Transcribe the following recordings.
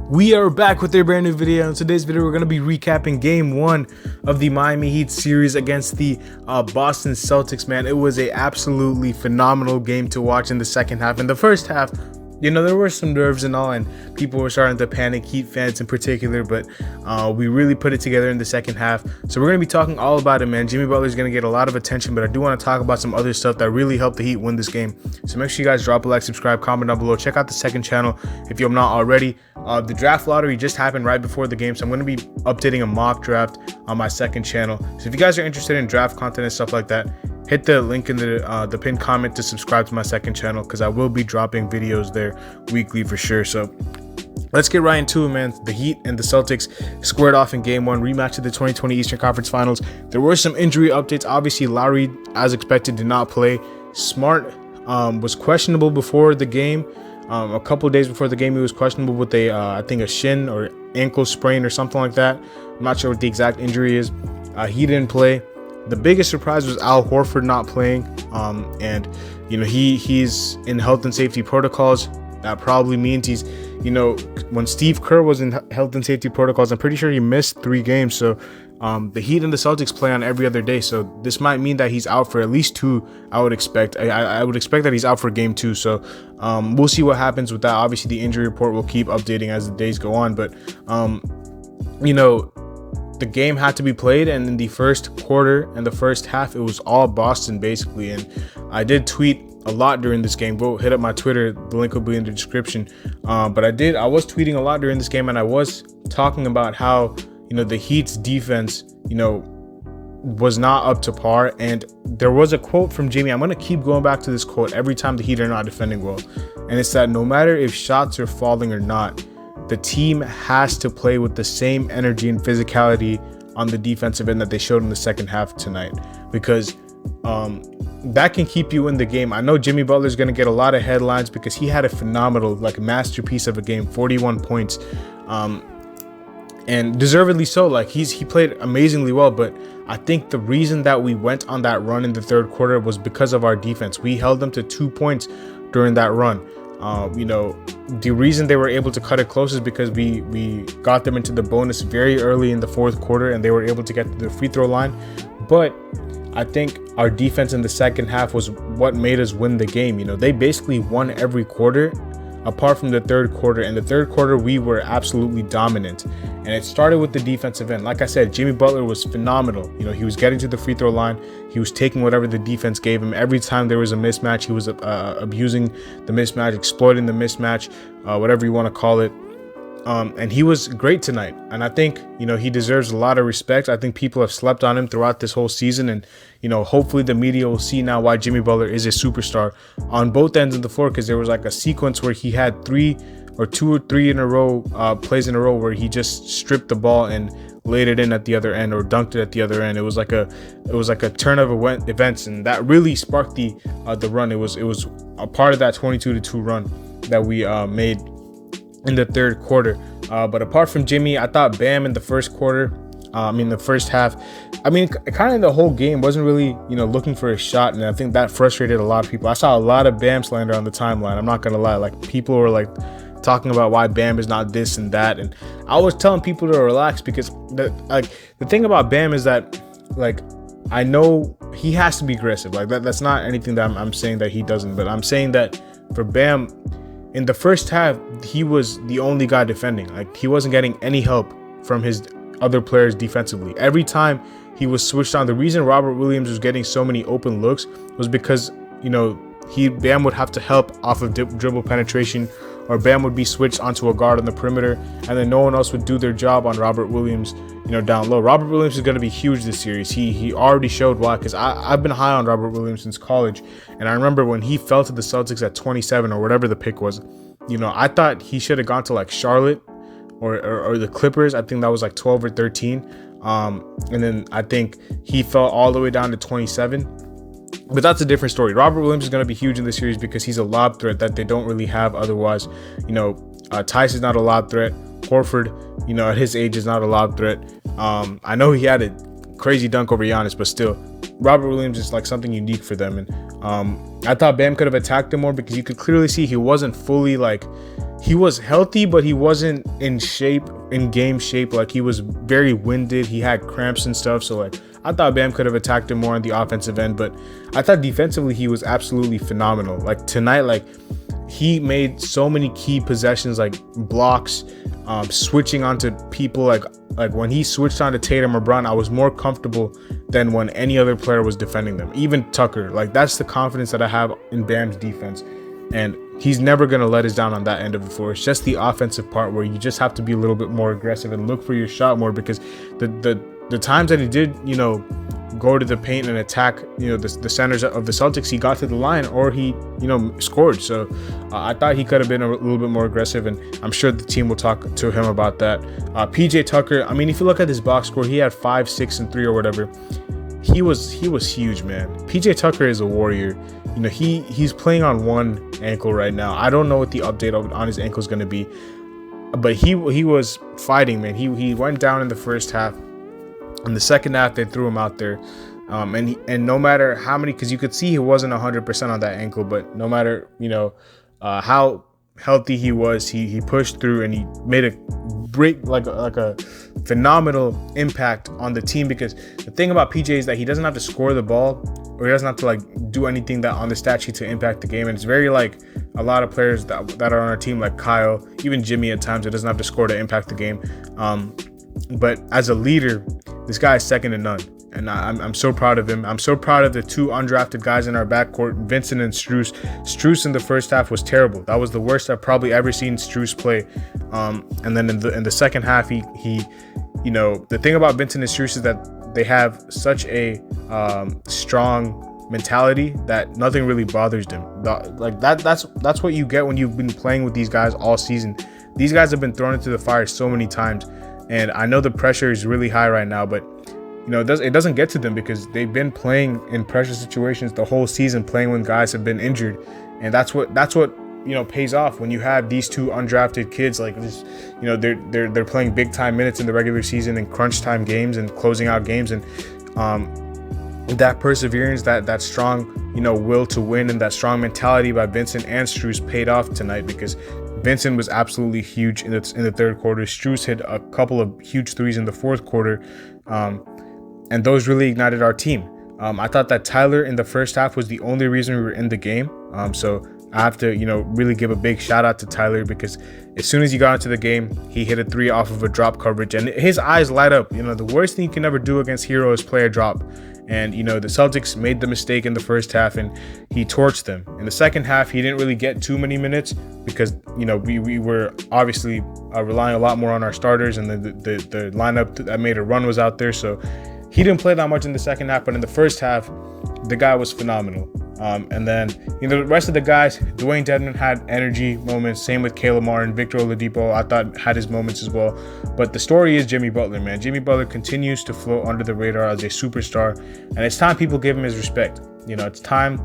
We are back with a brand new video. In today's video, we're going to be recapping game 1 of the Miami Heat series against the Boston Celtics. Man, it was a absolutely phenomenal game to watch in the second half. In the first half, you know, there were some nerves and all, and people were starting to panic, Heat fans in particular, but we really put it together in the second half. So we're going to be talking all about it, man. Jimmy Butler is going to get a lot of attention, but I do want to talk about some other stuff that really helped the Heat win this game. So make sure you guys drop a like, subscribe, comment down below. Check out the second channel if you're not already. The draft lottery just happened right before the game, so I'm going to be updating a mock draft on my second channel. So if you guys are interested in draft content and stuff like that, hit the link in the pinned comment to subscribe to my second channel, because I will be dropping videos there weekly for sure. So let's get right into it, man. The Heat and the Celtics squared off in game 1, rematch of the 2020 Eastern Conference Finals. There were some injury updates. Obviously, Lowry, as expected, did not play. Smart was questionable before the game. A couple of days before the game, he was questionable with I think a shin or ankle sprain or something like that. I'm not sure what the exact injury is. He didn't play. The biggest surprise was Al Horford not playing, and you know he's in health and safety protocols. That probably means he's, you know, when Steve Kerr was in health and safety protocols, I'm pretty sure he missed 3 games. So the Heat and the Celtics play on every other day, so this might mean that he's out for at least 2. I would expect. I would expect that he's out for game 2. So we'll see what happens with that. Obviously, the injury report will keep updating as the days go on, but you know, the game had to be played, and in the first quarter and the first half, it was all Boston basically. And I did tweet a lot during this game. Go hit up my Twitter, the link will be in the description. But I was tweeting a lot during this game, and I was talking about how, you know, the Heat's defense, you know, was not up to par. And there was a quote from Jimmy. I'm going to keep going back to this quote every time the Heat are not defending well, and it's that no matter if shots are falling or not, the team has to play with the same energy and physicality on the defensive end that they showed in the second half tonight, because that can keep you in the game. I know Jimmy Butler is going to get a lot of headlines because he had a phenomenal, like, masterpiece of a game, 41 points, and deservedly so. Like, he played amazingly well, but I think the reason that we went on that run in the third quarter was because of our defense. We held them to 2 points during that run. You know, the reason they were able to cut it close is because we got them into the bonus very early in the fourth quarter, and they were able to get to the free throw line. But I think our defense in the second half was what made us win the game. You know, they basically won every quarter apart from the third quarter. In the third quarter, we were absolutely dominant, and it started with the defensive end. Like I said, Jimmy Butler was phenomenal. You know, he was getting to the free throw line. He was taking whatever the defense gave him. Every time there was a mismatch, he was abusing the mismatch, exploiting the mismatch, whatever you want to call it. And he was great tonight. And I think, you know, he deserves a lot of respect. I think people have slept on him throughout this whole season. And, you know, hopefully the media will see now why Jimmy Butler is a superstar on both ends of the floor, because there was like a sequence where he had 2 or 3 in a row, plays in a row where he just stripped the ball and laid it in at the other end, or dunked it at the other end. It was like a turn of events, and that really sparked the run. It was a part of that 22-2 run that we made in the third quarter. But apart from Jimmy, I thought Bam in the first quarter, the first half, kind of the whole game wasn't really, you know, looking for a shot, and I think that frustrated a lot of people. I saw a lot of Bam slander on the timeline. I'm not gonna lie, like, people were like talking about why Bam is not this and that, and I was telling people to relax, because the thing about Bam is that, like, I know he has to be aggressive. Like, that's not anything that I'm saying that he doesn't, but I'm saying that for Bam, in the first half, he was the only guy defending. Like, he wasn't getting any help from his other players defensively. Every time he was switched on, the reason Robert Williams was getting so many open looks was because, you know, Bam would have to help off of dribble penetration, or Bam would be switched onto a guard on the perimeter, and then no one else would do their job on Robert Williams, you know, down low. Robert Williams is going to be huge this series. He already showed why, because I've been high on Robert Williams since college, and I remember when he fell to the Celtics at 27 or whatever the pick was, you know, I thought he should have gone to like Charlotte or the Clippers. I think that was like 12 or 13, and then I think he fell all the way down to 27. But that's a different story. Robert Williams is going to be huge in this series because he's a lob threat that they don't really have otherwise. You know, Tice is not a lob threat. Horford, you know, at his age, is not a lob threat. I know he had a crazy dunk over Giannis, but still, Robert Williams is like something unique for them. And I thought Bam could have attacked him more, because you could clearly see he wasn't fully, like, he was healthy, but he wasn't in shape, in game shape. Like, he was very winded. He had cramps and stuff. So, like, I thought Bam could have attacked him more on the offensive end, but I thought defensively he was absolutely phenomenal. Like, tonight, like, he made so many key possessions, like blocks, switching onto people. Like when he switched onto Tatum or Brown, I was more comfortable than when any other player was defending them. Even Tucker. Like, that's the confidence that I have in Bam's defense. And he's never going to let us down on that end of the floor. It's just the offensive part where you just have to be a little bit more aggressive and look for your shot more, because the times that he did, go to the paint and attack, the centers of the Celtics, he got to the line or he, scored. So I thought he could have been a little bit more aggressive, and I'm sure the team will talk to him about that. PJ Tucker, I mean, if you look at his box score, he had 5, 6, and 3 or whatever. He was huge, man. PJ Tucker is a warrior. He's playing on one ankle right now. I don't know what the update on his ankle is going to be, but he was fighting, man. He went down in the first half. In the second half, they threw him out there, and no matter how many, because you could see he wasn't 100% on that ankle, but no matter how healthy he was, he pushed through and he made a break, like a phenomenal impact on the team. Because the thing about PJ is that he doesn't have to score the ball, or he doesn't have to do anything that on the stat sheet to impact the game. And it's very like a lot of players that are on our team, like Kyle, even Jimmy at times, it doesn't have to score to impact the game. But as a leader, this guy is second to none. And I'm so proud of him. I'm so proud of the 2 undrafted guys in our backcourt, Vincent and Strus. Strus in the first half was terrible. That was the worst I've probably ever seen Strus play. And then in the second half, he the thing about Vincent and Strus is that they have such a strong mentality that nothing really bothers them. That's what you get when you've been playing with these guys all season. These guys have been thrown into the fire so many times, and I know the pressure is really high right now, but it doesn't get to them because they've been playing in pressure situations the whole season, playing when guys have been injured, and that's what pays off when you have these 2 undrafted kids like this. They're playing big time minutes in the regular season and crunch time games and closing out games, and that perseverance, that strong will to win, and that strong mentality by Vincent and Strus paid off tonight, because Vincent was absolutely huge in the third quarter. Strus hit a couple of huge threes in the fourth quarter, and those really ignited our team. I thought that Tyler in the first half was the only reason we were in the game. So I have to, really give a big shout out to Tyler, because as soon as he got into the game, he hit a 3 off of a drop coverage, and his eyes light up. The worst thing you can ever do against Hero is play a drop. And, the Celtics made the mistake in the first half, and he torched them. In the second half, he didn't really get too many minutes because, we were obviously relying a lot more on our starters, and the lineup that made a run was out there. So he didn't play that much in the second half, but in the first half, the guy was phenomenal. And then, the rest of the guys, Dwayne Dedmon had energy moments. Same with Caleb Martin. Victor Oladipo, I thought, had his moments as well. But the story is Jimmy Butler, man. Jimmy Butler continues to float under the radar as a superstar, and it's time people give him his respect. It's time,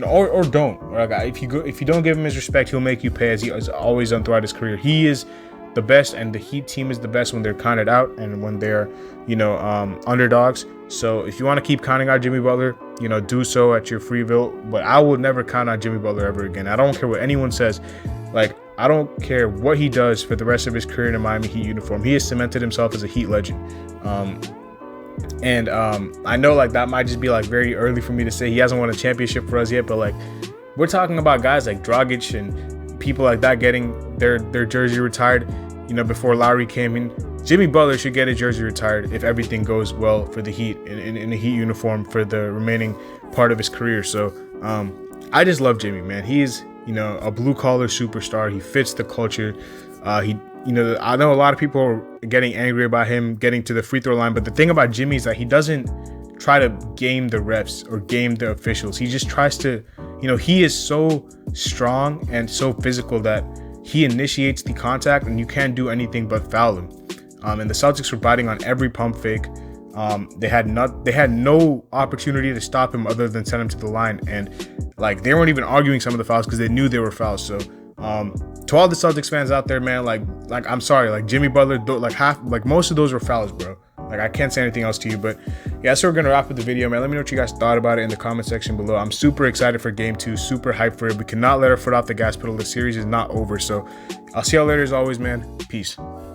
or don't. If you don't give him his respect, he'll make you pay, as he has always done throughout his career. He is the best, and the Heat team is the best when they're counted out and when they're, underdogs. So if you want to keep counting out Jimmy Butler, do so at your free will. But I will never count on Jimmy Butler ever again. I don't care what anyone says. Like, I don't care what he does for the rest of his career in a Miami Heat uniform. He has cemented himself as a Heat legend. And I know that might just be very early for me to say. He hasn't won a championship for us yet, but we're talking about guys like Dragic and people like that getting their jersey retired, before Lowry came in. Jimmy Butler should get his jersey retired if everything goes well for the Heat in a Heat uniform for the remaining part of his career. So I just love Jimmy, man. He is, a blue-collar superstar. He fits the culture. I know a lot of people are getting angry about him getting to the free throw line, but the thing about Jimmy is that he doesn't try to game the refs or game the officials. He just tries to, he is so strong and so physical that he initiates the contact, and you can't do anything but foul him. And the Celtics were biting on every pump fake. They had no opportunity to stop him other than send him to the line, and they weren't even arguing some of the fouls because they knew they were fouls. So to all the Celtics fans out there, man, I'm sorry, Jimmy Butler, most of those were fouls, bro. Like, I can't say anything else to you. But yeah, so we're gonna wrap up the video, man. Let me know what you guys thought about it in the comment section below. I'm super excited for game 2, super hyped for it. We cannot let our foot off the gas pedal. The series is not over. So I'll see y'all later as always, man. Peace.